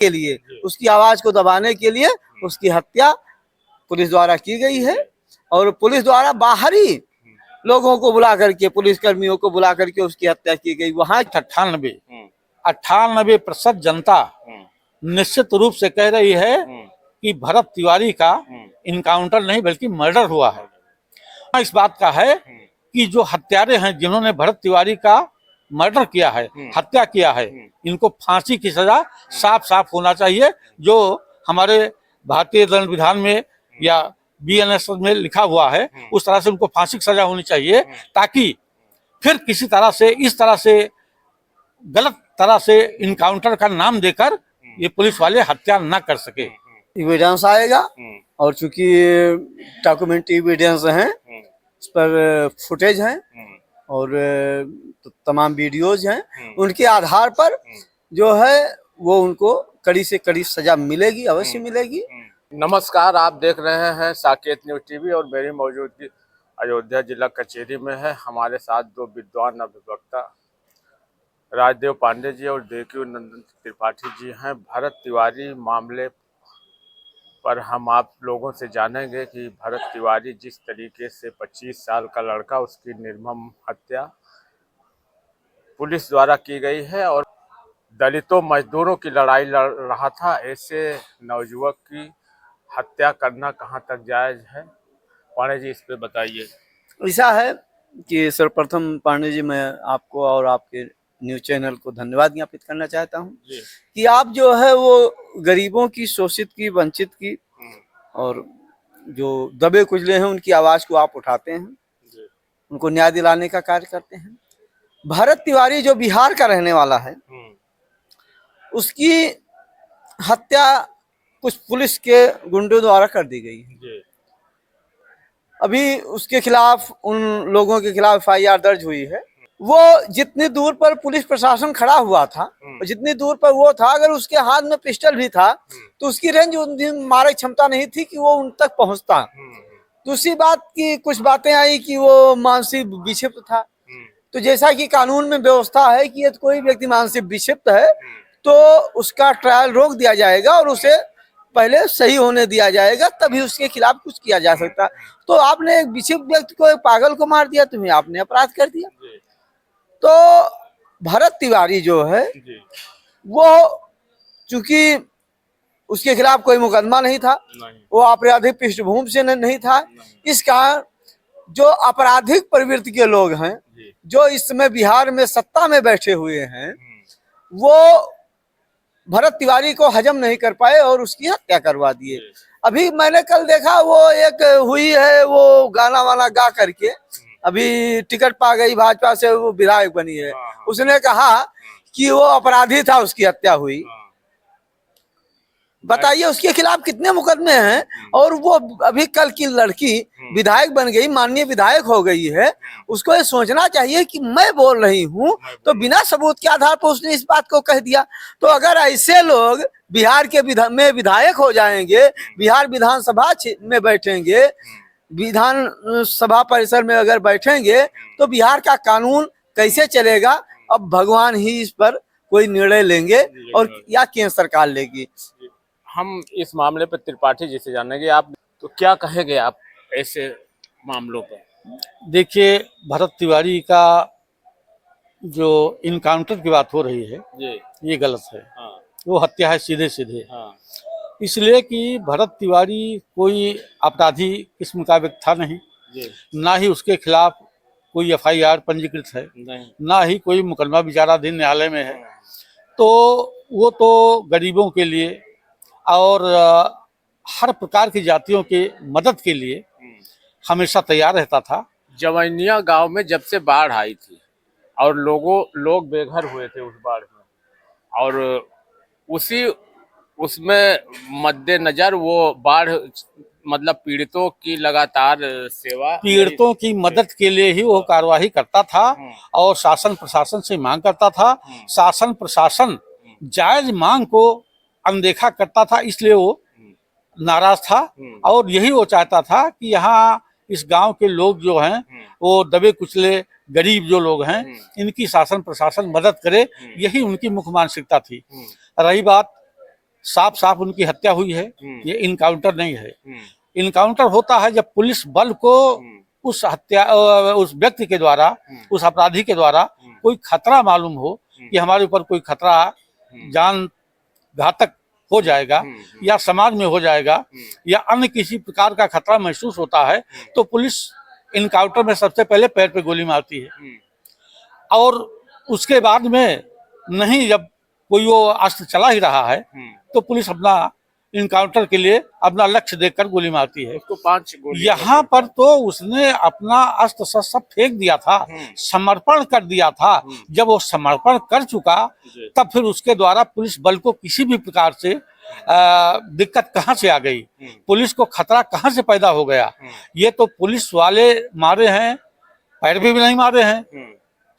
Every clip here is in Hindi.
के लिए, उसकी आवाज को दबाने के लिए उसकी हत्या पुलिस द्वारा की गई है। और पुलिस द्वारा बाहरी लोगों को बुला करके, पुलिस कर्मियों को बुला करके उसकी हत्या की गई। वहाँ 98% जनता निश्चित रूप से कह रही है कि भरत तिवारी का इनकाउंटर नहीं बल्कि मर्डर हुआ है। इस बात का है कि जो हत्यारे हैं, जिन्होंने भरत तिवारी का मर्डर किया है, हत्या किया है, इनको फांसी की सजा साफ साफ होना चाहिए। जो हमारे भारतीय दंड विधान में या BNS में लिखा हुआ है, उस तरह से उनको फांसी की सजा होनी चाहिए, ताकि फिर किसी तरह से, इस तरह से गलत तरह से इनकाउंटर का नाम देकर ये पुलिस वाले हत्या न कर सके। एविडेंस आएगा, और चूंकि डॉक्यूमेंट्री एविडेंस हैं, उस पर फुटेज हैं और तमाम वीडियोज हैं, उनके आधार पर जो है वो उनको कड़ी से कड़ी सजा मिलेगी, अवश्य मिलेगी। नमस्कार, आप देख रहे हैं साकेत न्यूज टीवी और मेरी मौजूदगी अयोध्या जिला कचहरी में है। हमारे साथ दो विद्वान अभिवक्ता राजदेव पांडे जी और देवकी नंदन त्रिपाठी जी हैं। भरत तिवारी मामले पर हम आप लोगों से जानेंगे कि भरत तिवारी जिस तरीके से 25 साल का लड़का, उसकी निर्मम हत्या पुलिस द्वारा की गई है और दलितों मजदूरों की लड़ाई लड़ रहा था, ऐसे नवयुवक की हत्या करना कहां तक जायज है? पांडे जी, इस पे बताइए। ऐसा है कि सर्वप्रथम पांडे जी, मैं आपको और आपके न्यूज चैनल को धन्यवाद ज्ञापित करना चाहता हूं कि आप जो है वो गरीबों की, शोषित की, वंचित की और जो दबे कुचले हैं उनकी आवाज को आप उठाते हैं, उनको न्याय दिलाने का कार्य करते हैं। भरत तिवारी जो बिहार का रहने वाला है, उसकी हत्या कुछ पुलिस के गुंडों द्वारा कर दी गई है। अभी उसके खिलाफ, उन लोगों के खिलाफ FIR दर्ज हुई है। वो जितनी दूर पर पुलिस प्रशासन खड़ा हुआ था, जितनी दूर पर वो था, अगर उसके हाथ में पिस्टल भी था तो उसकी रेंज, मारक क्षमता नहीं थी कि वो उन तक पहुंचता। दूसरी बात की कुछ बातें आई कि वो मानसिक विक्षिप्त था। तो जैसा कि कानून में व्यवस्था है कि यदि कोई व्यक्ति मानसिक विक्षिप्त है तो उसका ट्रायल रोक दिया जाएगा और उसे पहले सही होने दिया जाएगा, तभी उसके खिलाफ कुछ किया जा सकता। तो आपने एक विक्षिप्त व्यक्ति को, एक पागल को मार दिया, तुम्हें आपने अपराध कर दिया। तो भरत तिवारी जो है वो, चूंकि उसके खिलाफ कोई मुकदमा नहीं था, वो आपराधिक पृष्ठभूमि से नहीं था, इस कारण जो आपराधिक प्रवृत्ति के लोग हैं, जो इस समय बिहार में सत्ता में बैठे हुए हैं, वो भरत तिवारी को हजम नहीं कर पाए और उसकी हत्या करवा दिए। अभी मैंने कल देखा, वो एक हुई है, वो गाना वाना गा करके अभी टिकट पा गई भाजपा से, वो विधायक बनी है। उसने कहा कि वो अपराधी था, उसकी हत्या हुई। बताइए उसके खिलाफ कितने मुकदमे हैं, और वो अभी कल की लड़की विधायक बन गई, माननीय विधायक हो गई है। उसको ये सोचना चाहिए कि मैं बोल रही हूँ, तो बिना सबूत के आधार पर उसने इस बात को कह दिया। तो अगर ऐसे लोग बिहार के में विधायक हो जाएंगे, बिहार विधानसभा में बैठेंगे, विधान सभा परिसर में अगर बैठेंगे, तो बिहार का कानून कैसे चलेगा? अब भगवान ही इस पर कोई निर्णय लेंगे और या केंद्र सरकार लेगी। हम इस मामले पर त्रिपाठी जी से जानेंगे, आप तो क्या कहेंगे आप ऐसे मामलों पर? देखिए, भरत तिवारी का जो इनकाउंटर की बात हो रही है, ये गलत है। वो हत्या है सीधे सीधे। इसलिए कि भरत तिवारी कोई अपराधी किस्म का व्यक्ति था नहीं, ना ही उसके खिलाफ कोई FIR पंजीकृत है, ना ही कोई मुकदमा विचाराधीन न्यायालय में है। तो वो तो गरीबों के लिए और हर प्रकार की जातियों के मदद के लिए हमेशा तैयार रहता था। जवैनिया गांव में जब से बाढ़ आई थी और लोग बेघर हुए थे उस बाढ़ में, और उसमें मद्देनजर वो बाढ़, मतलब पीड़ितों की लगातार सेवा, पीड़ितों की मदद के लिए ही वो कार्यवाही करता था और शासन प्रशासन से मांग करता था। शासन प्रशासन जायज मांग को अनदेखा करता था, इसलिए वो नाराज था और यही वो चाहता था कि यहाँ इस गांव के लोग जो हैं, वो दबे कुचले गरीब जो लोग हैं, इनकी शासन प्रशासन मदद करे, यही उनकी मुख्य मानसिकता थी। रही बात साफ साफ उनकी हत्या हुई है, ये इनकाउंटर नहीं है। इनकाउंटर होता है जब पुलिस बल को उस व्यक्ति के द्वारा, उस अपराधी के द्वारा कोई खतरा मालूम हो कि हमारे ऊपर कोई खतरा जान घातक हो जाएगा या समाज में हो जाएगा या अन्य किसी प्रकार का खतरा महसूस होता है, तो पुलिस इनकाउंटर में सबसे पहले पैर पे गोली मारती है। और उसके बाद में नहीं, जब कोई वो अस्त्र चला ही रहा है तो पुलिस अपना इनकाउंटर के लिए अपना लक्ष्य देखकर गोली मारती है। उसको 5 गोली यहाँ पर तो उसने अपना अस्त्र शस्त्र सब फेंक दिया था, समर्पण कर दिया था। जब वो समर्पण कर चुका तब फिर उसके द्वारा पुलिस बल को किसी भी प्रकार से दिक्कत कहाँ से आ गई, पुलिस को खतरा कहाँ से पैदा हो गया, ये तो पुलिस वाले मारे हैं, पैर भी नहीं मारे हैं।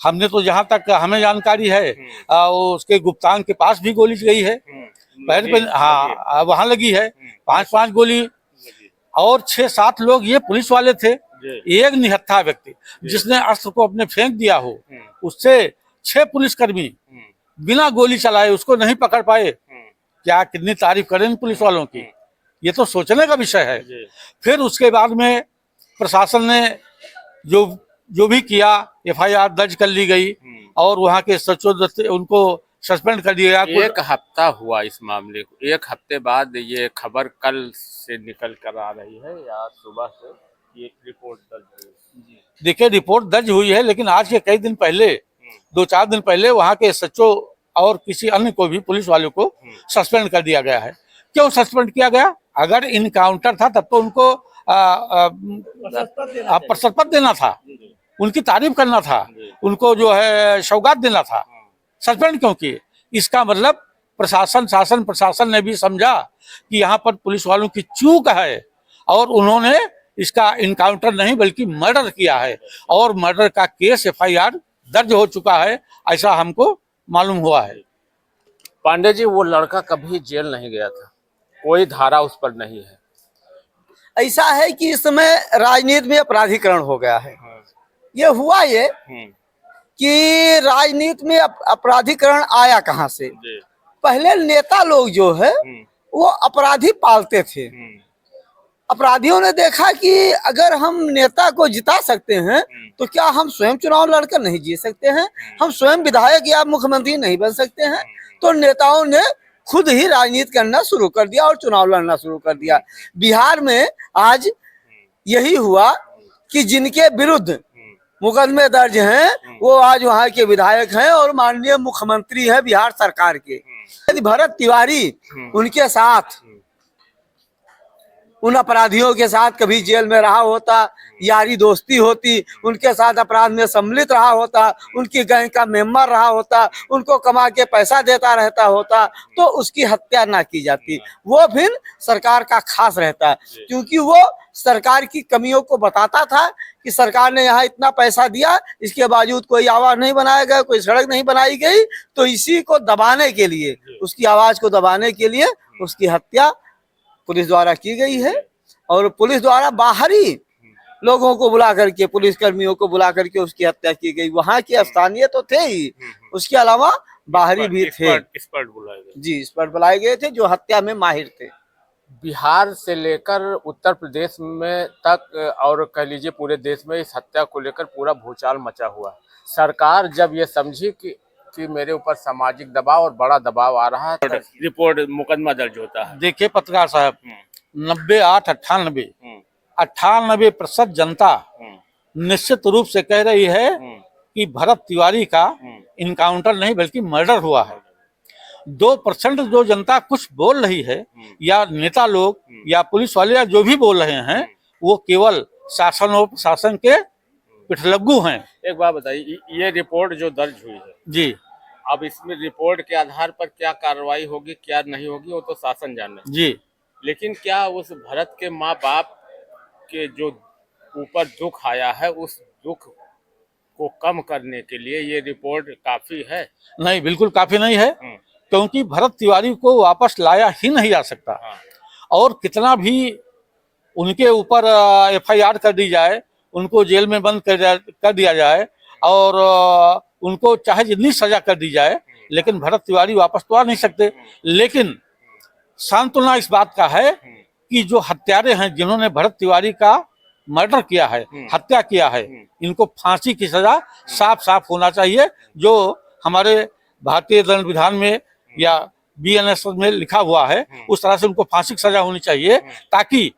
हमने तो जहाँ तक हमें जानकारी है उसके गुप्तांग के पास भी गोली गई है, पैर पे, हाँ वहां लगी है 5-5 गोली। और 6-7 लोग ये पुलिस वाले थे, एक निहत्था व्यक्ति जिसने अस्त्र को अपने फेंक दिया हो, उससे 6 पुलिसकर्मी बिना गोली चलाए उसको नहीं पकड़ पाए। क्या कितनी तारीफ करें पुलिस वालों की, ये तो सोचने का विषय है। फिर उसके बाद में प्रशासन ने जो भी किया, FIR दर्ज कर ली गई और वहाँ के सचिव उनको सस्पेंड कर दिया गया। 1 हफ्ता हुआ इस मामले को, 1 हफ्ते बाद ये खबर कल से निकल कर आ रही है या सुबह से ये रिपोर्ट दर्ज हुई? देखिए रिपोर्ट दर्ज हुई है, लेकिन आज के कई दिन पहले 2-4 दिन पहले वहाँ के सचिव और किसी अन्य को भी, पुलिस वालों को सस्पेंड कर दिया गया है। क्यों सस्पेंड किया गया? अगर इनकाउंटर था तब तो उनको प्रशस्ति देना था, उनकी तारीफ करना था, उनको जो है सौगात देना था। सस्पेंड क्यों किए? इसका मतलब प्रशासन ने भी समझा कि यहाँ पर पुलिस वालों की चूक है और उन्होंने इसका इनकाउंटर नहीं बल्कि मर्डर किया है और मर्डर का केस FIR दर्ज हो चुका है, ऐसा हमको मालूम हुआ है। पांडे जी, वो लड़का कभी जेल नहीं गया था, कोई धारा उस पर नहीं है। ऐसा है कि इस समय राजनीति में अपराधीकरण हो गया है। ये हुआ ये कि राजनीति में अपराधीकरण आया कहाँ से? पहले नेता लोग जो है वो अपराधी पालते थे। अपराधियों ने देखा कि अगर हम नेता को जिता सकते हैं तो क्या हम स्वयं चुनाव लड़कर नहीं जीत सकते हैं, हम स्वयं विधायक या मुख्यमंत्री नहीं बन सकते हैं? तो नेताओं ने खुद ही राजनीति करना शुरू कर दिया और चुनाव लड़ना शुरू कर दिया। बिहार में आज यही हुआ कि जिनके विरुद्ध मुकदमे दर्ज हैं वो आज वहाँ के विधायक हैं और माननीय मुख्यमंत्री हैं बिहार सरकार के। यदि भरत तिवारी उनके साथ, उन अपराधियों के साथ कभी जेल में रहा होता, यारी दोस्ती होती, उनके साथ अपराध में सम्मिलित रहा होता, उनकी गैंग का मेंबर रहा होता, उनको कमा के पैसा देता रहता होता, तो उसकी हत्या ना की जाती। वो फिर सरकार का खास रहता, क्योंकि वो सरकार की कमियों को बताता था कि सरकार ने यहाँ इतना पैसा दिया, इसके बावजूद कोई आवाज नहीं बनाया गया, कोई सड़क नहीं बनाई गई, तो इसी को दबाने के लिए, उसकी आवाज को दबाने के लिए उसकी हत्या पुलिस द्वारा की गई है। और पुलिस द्वारा बाहरी लोगों को बुला करके, पुलिस कर्मियों को बुला करके उसकी हत्या की गई। वहाँ के स्थानीय तो थे ही, उसके अलावा बाहरी भी थे। एक्सपर्ट बुलाए गए थे जो हत्या में माहिर थे। बिहार से लेकर उत्तर प्रदेश में तक और कह लीजिए पूरे देश में इस हत्या को लेकर पूरा भूचाल मचा हुआ। सरकार जब ये समझी कि मेरे ऊपर सामाजिक दबाव और बड़ा दबाव आ रहा है, रिपोर्ट मुकदमा दर्ज होता है। देखिए पत्रकार साहब, 98% जनता निश्चित रूप से कह रही है कि भरत तिवारी का इनकाउंटर नहीं बल्कि मर्डर हुआ है। 2% जो जनता कुछ बोल रही है या नेता लोग या पुलिस वाले या जो भी बोल रहे हैं, वो केवल शासन और प्रशासन के पिठलग्गू हैं। एक बात बताइए, ये रिपोर्ट जो दर्ज हुई है जी, अब इसमें रिपोर्ट के आधार पर क्या कार्रवाई होगी क्या नहीं होगी वो तो शासन जाने जी, लेकिन क्या उस भरत के माँ बाप के जो ऊपर दुख आया है उस दुख को कम करने के लिए ये रिपोर्ट काफी है? नहीं, बिल्कुल काफी नहीं है, क्योंकि भरत तिवारी को वापस लाया ही नहीं जा सकता। और कितना भी उनके ऊपर FIR कर दी जाए, उनको जेल में बंद कर दिया जाए और उनको चाहे जितनी सजा कर दी जाए, लेकिन भरत तिवारी वापस तो आ नहीं सकते। लेकिन सांत्वना इस बात का है कि जो हत्यारे हैं जिन्होंने भरत तिवारी का मर्डर किया है, हत्या किया है, इनको फांसी की सजा साफ साफ होना चाहिए, जो हमारे भारतीय दंड विधान में या बीएनएस में लिखा हुआ है उस तरह से उनको फांसी की सजा होनी चाहिए, ताकि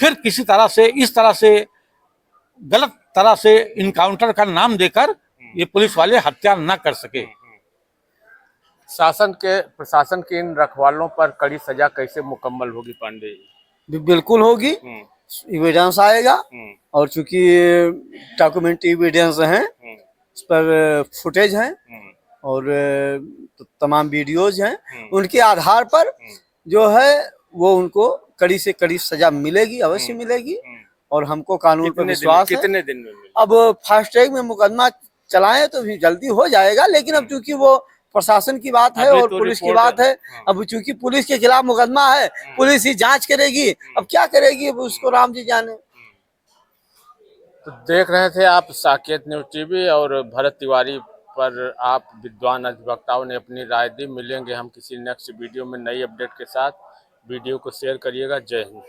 फिर किसी तरह से इस तरह से गलत तरह से इनकाउंटर का नाम देकर ये पुलिस वाले हत्या न कर सके। प्रशासन के इन रखवालों पर कड़ी सजा कैसे मुकम्मल होगी पांडे जी? बिल्कुल होगी, एविडेंस आएगा, और चूंकि डॉक्यूमेंट एविडेंस हैं, उस पर फुटेज हैं और तमाम वीडियोज हैं, उनके आधार पर जो है वो उनको कड़ी से कड़ी सजा मिलेगी, अवश्य मिलेगी। और हमको कानून पर विश्वास है। कितने दिन में अब फास्ट ट्रैक में मुकदमा चलाएं तो भी जल्दी हो जाएगा, लेकिन अब चूंकि वो प्रशासन की बात है और पुलिस की बात है, अब चूंकि पुलिस के खिलाफ मुकदमा है, पुलिस ही जांच करेगी, अब क्या करेगी अब उसको राम जी जाने। तो देख रहे थे आप साकेत न्यूज टीवी, और भरत तिवारी पर आप विद्वान अधिवक्ताओं ने अपनी राय दी। मिलेंगे हम किसी नेक्स्ट वीडियो में नई अपडेट के साथ। वीडियो को शेयर करिएगा। जय हिंद।